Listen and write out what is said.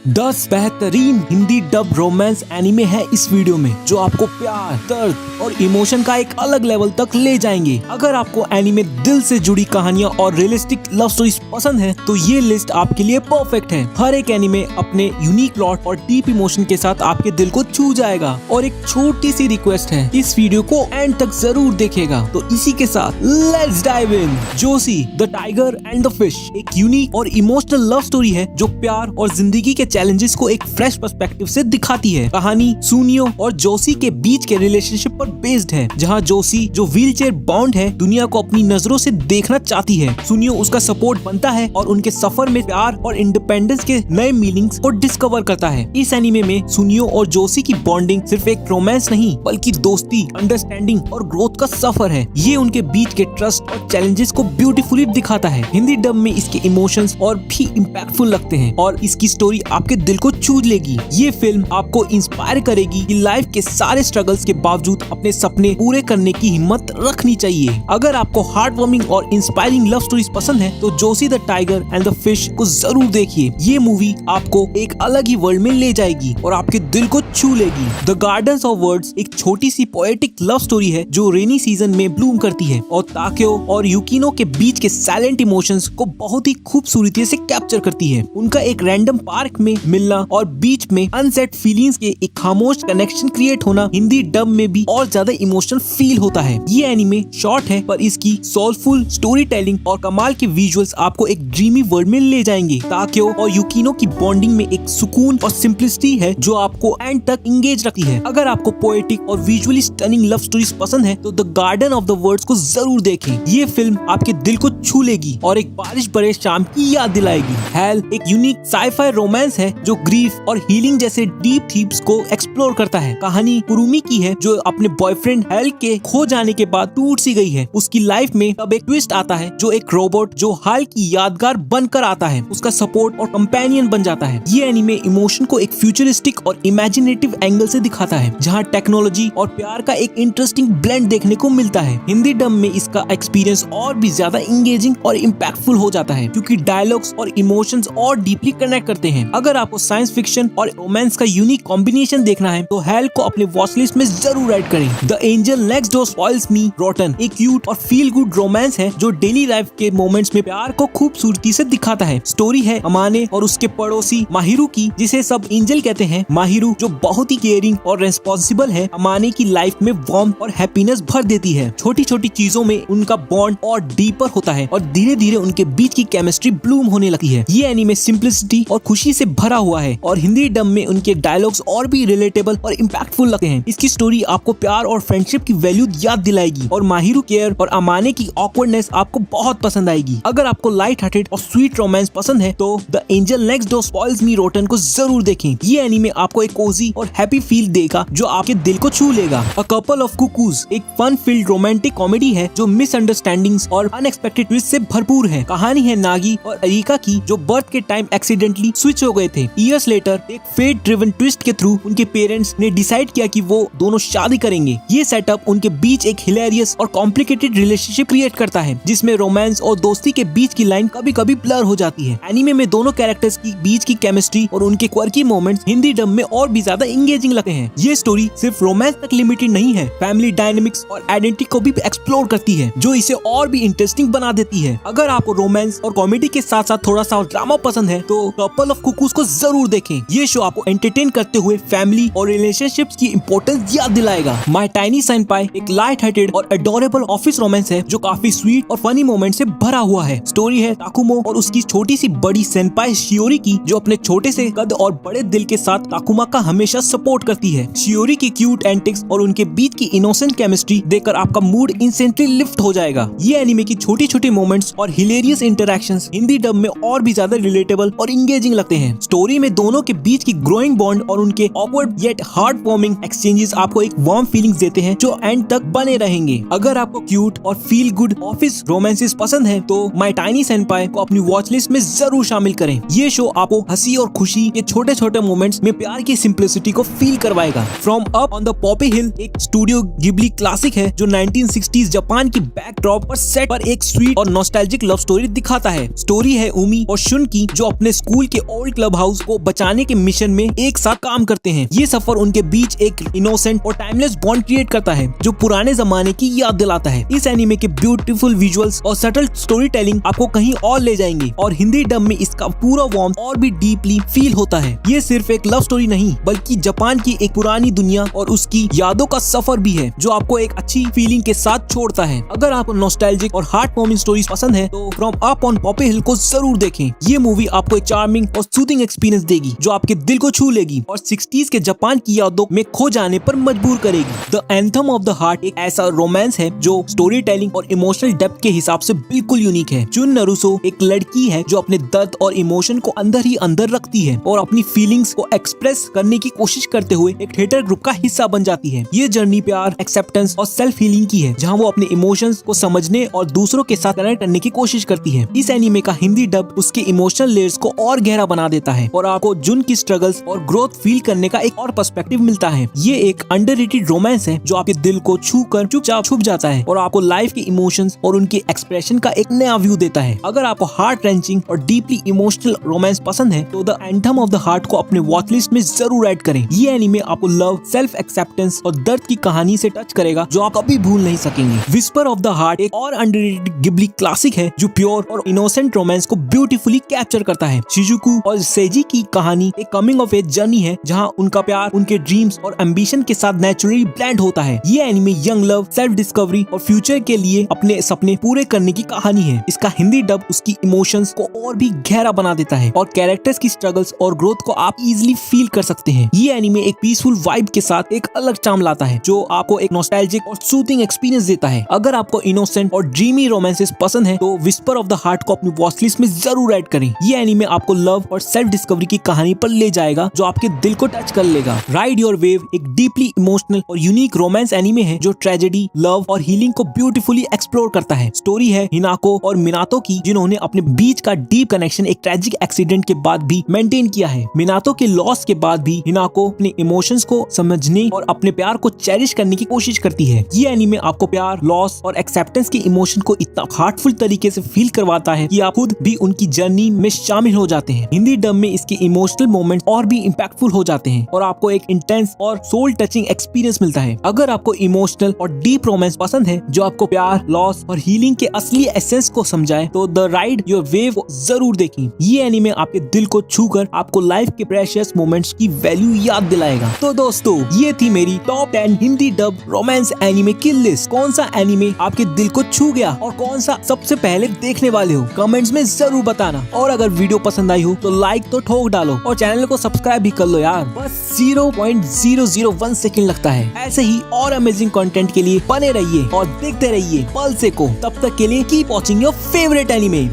10 बेहतरीन Hindi dub romance anime है इस वीडियो में जो आपको प्यार, दर्द और इमोशन का एक अलग लेवल तक ले जाएंगे। अगर आपको एनिमे दिल से जुड़ी कहानियां और रियलिस्टिक लव स्टोरीज पसंद है तो ये लिस्ट आपके लिए परफेक्ट है। हर एक एनिमे अपने यूनिक प्लॉट और डीप इमोशन के साथ आपके दिल को छू जाएगा। और एक छोटी सी रिक्वेस्ट है, इस वीडियो को एंड तक जरूर देखेगा। तो इसी के साथ let's dive in. Joshi the tiger and the fish एक यूनिक और इमोशनल लव स्टोरी है जो प्यार और जिंदगी के चैलेंजेस को एक फ्रेश पर्सपेक्टिव से दिखाती है। कहानी सुनियो और जोशी के बीच के रिलेशनशिप पर बेस्ड है, जहां जोशी जो व्हीलचेयर बाउंड है दुनिया को अपनी नजरों से देखना चाहती है। सुनियो उसका सपोर्ट बनता है और उनके सफर में प्यार और इंडिपेंडेंस के नए मीनिंग्स को डिस्कवर करता है। इस एनीमे में सुनियो और जोशी की बॉन्डिंग सिर्फ एक रोमांस नहीं बल्कि दोस्ती, अंडरस्टैंडिंग और ग्रोथ का सफर है। ये उनके बीच के ट्रस्ट और चैलेंजेस को ब्यूटीफुली दिखाता है। हिंदी डब में इसके इमोशंस और भी इम्पैक्टफुल लगते हैं और इसकी स्टोरी आपके दिल को छू लेगी। ये फिल्म आपको इंस्पायर करेगी कि लाइफ के सारे स्ट्रगल्स के बावजूद अपने सपने पूरे करने की हिम्मत रखनी चाहिए। अगर आपको हार्ट वार्मिंग और इंस्पायरिंग लव स्टोरीज पसंद है तो Joshi the tiger and the fish को जरूर देखिए। ये मूवी आपको एक अलग ही वर्ल्ड में ले जाएगी और आपके दिल को छू लेगी। द गार्डन्स ऑफ वर्ड्स एक छोटी सी पोएटिक लव स्टोरी है जो रेनी सीजन में ब्लूम करती है और ताक्यो और यूकिनो के बीच के साइलेंट इमोशंस को बहुत ही खूबसूरती से कैप्चर करती है। उनका एक रैंडम पार्क में मिलना और बीच में अनसेट फीलिंग्स के एक खामोश कनेक्शन क्रिएट होना हिंदी डब में भी और ज्यादा इमोशनल फील होता है। ये एनीमे शॉर्ट है पर इसकी सोलफुल स्टोरी टेलिंग और कमाल के विजुअल्स आपको एक ड्रीमी वर्ल्ड में ले जाएंगे। ताक्यो और यूकिनो की बॉन्डिंग में एक सुकून और सिंपलिसिटी है जो आपको एंड तक इंगेज रखती है। अगर आपको पोएटिक और विजुअली स्टनिंग लव स्टोरीज पसंद है तो the garden of the words को जरूर देखें। ये फिल्म आपके दिल को छू लेगी और एक बारिश भरे शाम की याद दिलाएगी। हेल एक यूनिक साइ-फाई रोमांस है जो ग्रीफ और हीलिंग जैसे डीप थीम्स को एक्सप्लोर करता है। कहानी कुरुमी की है जो अपने बॉयफ्रेंड हेल के खो जाने के बाद टूट सी गई है। उसकी लाइफ में तब एक ट्विस्ट आता है जो एक रोबोट जो हाल की यादगार बनकर आता है उसका सपोर्ट और कंपेनियन बन जाता है। ये एनीमे इमोशन को एक फ्यूचरिस्टिक और इमेजिनेटिव एंगल से दिखाता है जहाँ टेक्नोलॉजी और प्यार का एक इंटरेस्टिंग ब्लेंड देखने को मिलता है। हिंदी डब में इसका एक्सपीरियंस और भी ज्यादा इंगेजिंग और इम्पैक्टफुल हो जाता है क्योंकि डायलॉग्स और इमोशंस और डीपली कनेक्ट करते हैं। अगर आपको साइंस फिक्शन और रोमांस का यूनिक कॉम्बिनेशन देखना है तो हेल को अपने वॉच लिस्ट में जरूर ऐड करें। The angel next door spoils me rotten एक क्यूट और फील गुड रोमांस है जो डेली लाइफ के मोमेंट्स में प्यार को खूबसूरती से दिखाता है। स्टोरी है अमाने और उसके पड़ोसी माहिरू की, जिसे सब एंजल कहते हैं। माहिरू जो बहुत ही केयरिंग और रेस्पॉन्सिबल है, अमाने की लाइफ में वार्मथ और हैप्पीनेस भर देती है। छोटी छोटी चीजों में उनका बॉन्ड और डीपर होता है और धीरे धीरे उनके बीच की केमिस्ट्री ब्लूम होने लगती है। ये एनीमे सिंपलिसिटी और खुशी से भरा हुआ है और हिंदी डब में उनके डायलॉग्स और भी रिलेटेबल और इम्पैक्टफुल लगते हैं। इसकी स्टोरी आपको प्यार और फ्रेंडशिप की वैल्यू याद दिलाएगी और माहिरू केयर और अमाने की ऑकवर्डनेस आपको बहुत पसंद आएगी। अगर आपको लाइट हार्टेड और स्वीट रोमांस पसंद है तो the angel next door spoils me rotten को जरूर देखें। ये एनीमे आपको एक कोजी और हैप्पी फील देगा जो आपके दिल को छू लेगा। अ कपल ऑफ कुकूज एक फन फील्ड रोमांटिक कॉमेडी है जो मिसअंडरस्टैंडिंग्स और अनएक्सपेक्टेड ट्विस्ट से भरपूर है। कहानी है नागी और अरिका की जो बर्थ के टाइम एक्सीडेंटली स्विच हो गए थे। ईयर्स लेटर एक फेट ड्रिवन ट्विस्ट के थ्रू उनके पेरेंट्स ने डिसाइड किया कि वो दोनों शादी करेंगे। ये सेटअप उनके बीच एक हिलेरियस और कॉम्प्लिकेटेड रिलेशनशिप क्रिएट करता है जिसमें रोमांस और दोस्ती के बीच की लाइन कभी कभी ब्लर हो जाती है। एनीमे में दोनों कैरेक्टर्स की बीच की केमिस्ट्री और उनके क्वर्की मोमेंट्स हिंदी डब में और भी ज्यादा इंगेजिंग लगते हैं। ये स्टोरी सिर्फ रोमांस तक लिमिटेड नहीं है, फैमिली डायनेमिक्स और आइडेंटिटी को भी एक्सप्लोर करती है जो इसे और भी इंटरेस्टिंग बना देती है। अगर आपको रोमांस और कॉमेडी के साथ साथ थोड़ा सा ड्रामा पसंद है तो कपल ऑफ कुकूज को जरूर देखें। ये शो आपको एंटरटेन करते हुए फैमिली और रिलेशनशिप्स की इंपॉर्टेंस याद दिलाएगा। माय टाइनी सेनपाई एक लाइट हार्टेड और एडोरेबल ऑफिस रोमांस है जो काफी स्वीट और फनी मोमेंट से भरा हुआ है। स्टोरी है ताकुमो और उसकी छोटी सी बड़ी सेनपाई शियोरी की जो अपने छोटे से कद और बड़े दिल के साथ ताकुमा का हमेशा सपोर्ट करती है। शियोरी की क्यूट एंटिक्स और उनके बीच की इनोसेंट केमिस्ट्री देखकर आपका मूड इंस्टेंटली लिफ्ट हो जाएगा। ये एनीमे की छोटी छोटी मोमेंट्स और हिलेरियस इंटरैक्शंस हिंदी डब में और भी ज्यादा रिलेटेबल और इंगेजिंग लगते हैं। स्टोरी में दोनों के बीच की ग्रोइंग बॉन्ड और उनके awkward yet heart warming exchanges आपको एक वार्म फीलिंग्स देते हैं जो एंड तक बने रहेंगे। अगर आपको क्यूट और फील गुड ऑफिस रोमांसेस पसंद है तो माय टाइनी सेनपाई को अपनी वॉच लिस्ट में जरूर शामिल करें। ये शो आपको हंसी और खुशी के छोटे छोटे मोमेंट्स में प्यार की सिंपलिसिटी को फील करवाएगा। From up on the Poppy Hill एक स्टूडियो गिबली क्लासिक है जो 1960s जापान की बैकड्रॉप पर सेट पर एक स्वीट और नॉस्टैल्जिक लव स्टोरी दिखाता है। स्टोरी है उमी और शुन की जो अपने स्कूल के ओल्ड क्लब हाउस को बचाने के मिशन में एक साथ काम करते हैं। ये सफर उनके बीच एक इनोसेंट और टाइमलेस बॉन्ड क्रिएट करता है जो पुराने जमाने की याद दिलाता है। इस एनिमे के ब्यूटीफुल विजुअल्स और सटल स्टोरी टेलिंग आपको कहीं और ले जाएंगे और हिंदी डब में इसका पूरा वार्मथ और भी डीपली फील होता है। ये सिर्फ एक लव स्टोरी नहीं बल्कि जापान की एक पुरानी दुनिया और उसकी यादों का सफर भी है जो आपको एक अच्छी फीलिंग के साथ छोड़ता है। अगर आपको नॉस्टैल्जिक और हार्ट वार्मिंग स्टोरीज पसंद है तो फ्रॉम अप ऑन पॉपी हिल को जरूर देखें। ये मूवी आपको एक चार्मिंग और सूदिंग एक्सपीरियंस देगी जो आपके दिल को छू लेगी और 60s के जापान की यादों में खो जाने पर मजबूर करेगी। The anthem of the heart एक ऐसा रोमांस है जो स्टोरी टेलिंग और इमोशनल डेप्थ के हिसाब से बिल्कुल यूनिक है। जुन नरुसो एक लड़की है जो अपने दर्द और इमोशन को अंदर ही अंदर रखती है और अपनी फीलिंग्स को एक्सप्रेस करने की कोशिश करते हुए एक थिएटर ग्रुप का हिस्सा बन जाती है। ये जर्नी प्यार, एक्सेप्टेंस और सेल्फ हीलिंग की है जहाँ वो अपने इमोशंस को समझने और दूसरों के साथ कनेक्ट करने की कोशिश करती है। इस एनीमे का हिंदी डब उसके इमोशनल लेयर्स को और गहरा बना देता है और आपको जुन की स्ट्रगल्स और ग्रोथ फील करने का एक और पर्सपेक्टिव मिलता है। ये एक अंडररेटेड रोमांस है जो आपके दिल को छू कर चुपचाप छुप जाता है और आपको लाइफ के इमोशंस और उनके एक्सप्रेशन का एक नया व्यू देता है। अगर आपको हार्ट रेंचिंग और डीपली इमोशनल रोमांस पसंद है तो the anthem of the heart को अपने वॉच लिस्ट में जरूर ऐड करें। ये एनीमे आपको लव, सेल्फ एक्सेप्टेंस और दर्द की कहानी से टच करेगा जो आप कभी भूल नहीं सकेंगे। विस्पर ऑफ द हार्ट एक और अंडररेटेड गिबली क्लासिक है जो प्योर और इनोसेंट रोमांस को ब्यूटीफुली कैप्चर करता है। शिजुकू और सेजी की कहानी एक कमिंग ऑफ एज जर्नी है जहां उनका प्यार उनके ड्रीम्स और एम्बिशन के साथ नेचुरली ब्लेंड होता है। ये anime young love, self discovery और फ्यूचर के लिए अपने सपने पूरे करने की कहानी है। इसका हिंदी डब उसकी इमोशंस को और भी गहरा बना देता है और कैरेक्टर्स की स्ट्रगल्स और ग्रोथ को आप इजीली फील कर सकते हैं। ये एनीमे एक पीसफुल वाइब के साथ एक अलग चार्म लाता है जो आपको एक नॉस्टैल्जिक और सूथिंग एक्सपीरियंस देता है। अगर आपको इनोसेंट और ड्रीमी रोमांसेस पसंद है तो विस्पर ऑफ द हार्ट को अपनी वॉच लिस्ट में जरूर ऐड करें। ये एनीमे आपको लव और सेल्फ डिस्कवरी की कहानी पर ले जाएगा जो आपके दिल को टच कर लेगा। राइड योर वेव एक डीपली इमोशनल और यूनिक रोमांस एनीमे है जो ट्रेजेडी, लव और हीलिंग को ब्यूटीफुली एक्सप्लोर करता है। स्टोरी है हिनाको और मिनातो की जिन्होंने अपने बीच का डीप कनेक्शन एक ट्रेजिक एक्सीडेंट के बाद भी मेंटेन किया है। मिनातो के लॉस के बाद भी हिनाको अपने इमोशंस को समझने और अपने प्यार को चेरिश करने की कोशिश करती है। ये एनीमे आपको प्यार, लॉस और एक्सेप्टेंस के इमोशन को इतना हार्टफुल तरीके से फील करवाता है कि आप खुद भी उनकी जर्नी में शामिल हो जाते हैं। हिंदी डब में इसके इमोशनल मोमेंट्स और भी इम्पैक्टफुल हो जाते हैं और आपको एक इंटेंस और सोल टचिंग एक्सपीरियंस मिलता है। अगर आपको इमोशनल और डीप रोमांस पसंद है जो आपको प्यार, लॉस और हीलिंग के असली एसेंस को समझाए तो द राइड योर वेव जरूर देखें। ये एनीमे आपके दिल को छूकर आपको लाइफ के प्रेशियस मोमेंट्स की वैल्यू याद दिलाएगा। तो दोस्तों ये थी मेरी top 10 Hindi dub romance anime की लिस्ट। कौन सा एनीमे आपके दिल को छू गया और कौन सा सबसे पहले देखने वाले हो कमेंट्स में जरूर बताना। और अगर वीडियो पसंद आई हो तो लाइक तो ठोक डालो और चैनल को सब्सक्राइब भी कर लो यार। बस 0.001 सेकंड लगता है। ऐसे ही और अमेजिंग कंटेंट के लिए बने रहिए और देखते रहिए पल्से को। तब तक के लिए keep watching your favourite anime.